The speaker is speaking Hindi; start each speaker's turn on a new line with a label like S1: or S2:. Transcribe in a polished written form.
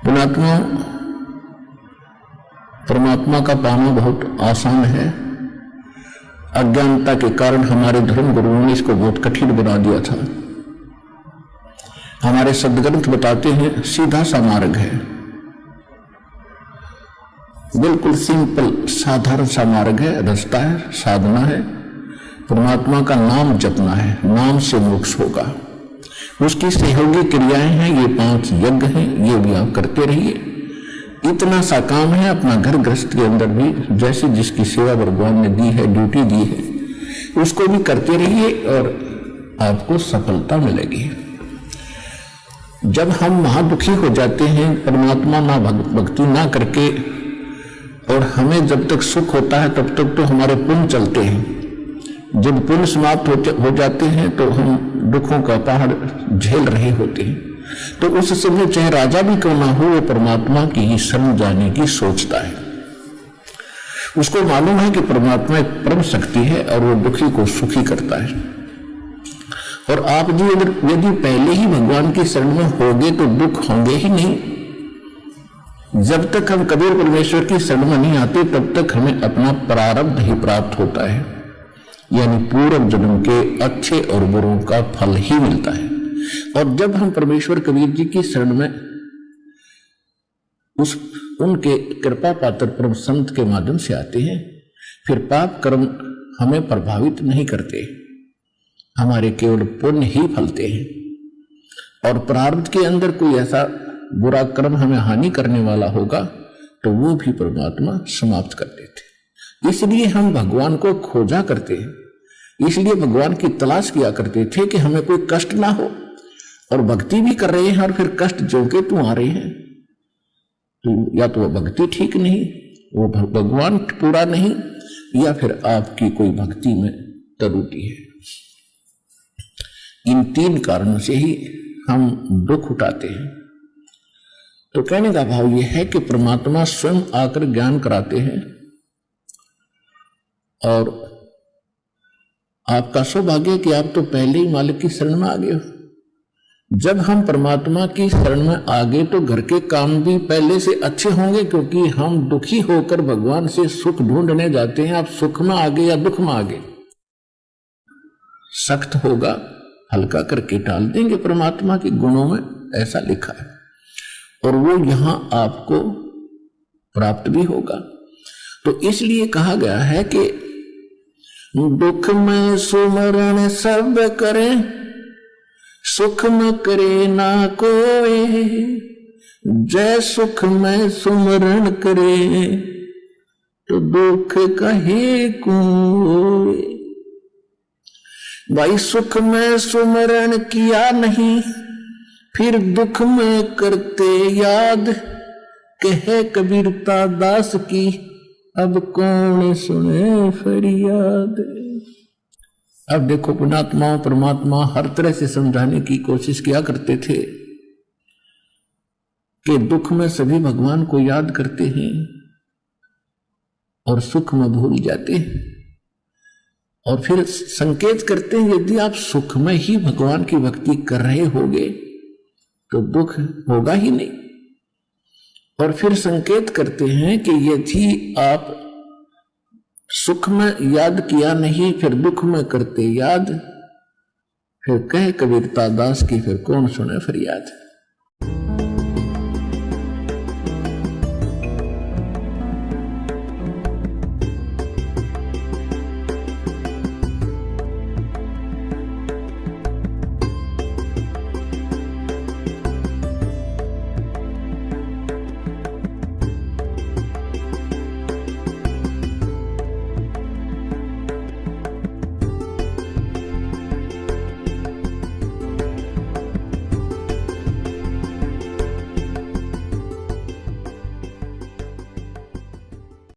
S1: पुण्यात्मा, परमात्मा का पाना बहुत आसान है। अज्ञानता के कारण हमारे धर्म गुरुओं ने इसको बहुत कठिन बना दिया था। हमारे सद्ग्रंथ बताते हैं सीधा सा मार्ग है, बिल्कुल सिंपल साधारण सा मार्ग है, रास्ता है, साधना है। परमात्मा का नाम जपना है, नाम से मोक्ष होगा। उसकी सहयोगी क्रियाएं हैं, ये 5 यज्ञ हैं, ये भी आप करते रहिए। इतना सा काम है, अपना घर गृहस्थ के अंदर भी जैसे जिसकी सेवा भगवान ने दी है, ड्यूटी दी है, उसको भी करते रहिए और आपको सफलता मिलेगी। जब हम महादुखी हो जाते हैं, परमात्मा ना भक्ति ना करके, और हमें जब तक सुख होता है तब तक तो हमारे पुण्य चलते हैं। जब पुण्य समाप्त हो जाते हैं तो हम दुखों का पहाड़ झेल रहे होते हैं। तो उस समय चाहे राजा भी क्यों ना हो, वो परमात्मा की ही शरण जाने की सोचता है। उसको मालूम है कि परमात्मा एक परम शक्ति है और वो दुखी को सुखी करता है। और आप जी अगर यदि पहले ही भगवान की शरण में होगे तो दुख होंगे ही नहीं। जब तक हम कबीर परमेश्वर की शरण में नहीं आते तब तक हमें अपना प्रारब्ध ही प्राप्त होता है, यानी पूर्व जन्म के अच्छे और बुरों का फल ही मिलता है। और जब हम परमेश्वर कबीर जी की शरण में उनके कृपा पात्र परम संत के माध्यम से आते हैं, फिर पाप कर्म हमें प्रभावित नहीं करते, हमारे केवल पुण्य ही फलते हैं। और प्रारब्ध के अंदर कोई ऐसा बुरा कर्म हमें हानि करने वाला होगा तो वो भी परमात्मा समाप्त कर देते। इसलिए हम भगवान को खोजा करते हैं, इसलिए भगवान की तलाश किया करते थे कि हमें कोई कष्ट ना हो। और भक्ति भी कर रहे हैं और फिर कष्ट जो के तू आ रहे हैं, तो या तो वो भक्ति ठीक नहीं, वो भगवान पूरा नहीं, या फिर आपकी कोई भक्ति में त्रुटि है। इन 3 कारणों से ही हम दुख उठाते हैं। तो कहने का भाव यह है कि परमात्मा स्वयं आकर ज्ञान कराते हैं। और आपका सौभाग्य कि आप तो पहले ही मालिक की शरण में आ गए हो। जब हम परमात्मा की शरण में आ गए तो घर के काम भी पहले से अच्छे होंगे, क्योंकि हम दुखी होकर भगवान से सुख ढूंढने जाते हैं। आप सुख में आ गए या दुख में आ गए, सख्त होगा हल्का करके टाल देंगे परमात्मा के गुणों में, ऐसा लिखा है। और वो यहां आपको प्राप्त भी होगा। तो इसलिए कहा गया है कि दुख में सुमरण सब करे, सुख में करे ना कोई, जय सुख में सुमरण करे तो दुख कहे कोई। भाई सुख में सुमरण किया नहीं, फिर दुख में करते याद, कहे कबीरता दास की अब कौन सुने फरियाद। अब देखो पुण्यात्मा, परमात्मा हर तरह से समझाने की कोशिश किया करते थे कि दुख में सभी भगवान को याद करते हैं और सुख में भूल जाते हैं। और फिर संकेत करते हैं यदि आप सुख में ही भगवान की भक्ति कर रहे होगे तो दुख होगा ही नहीं। और फिर संकेत करते हैं कि यदि आप सुख में याद किया नहीं, फिर दुख में करते याद, फिर कहे कबीरता दास की फिर कौन सुने फरियाद।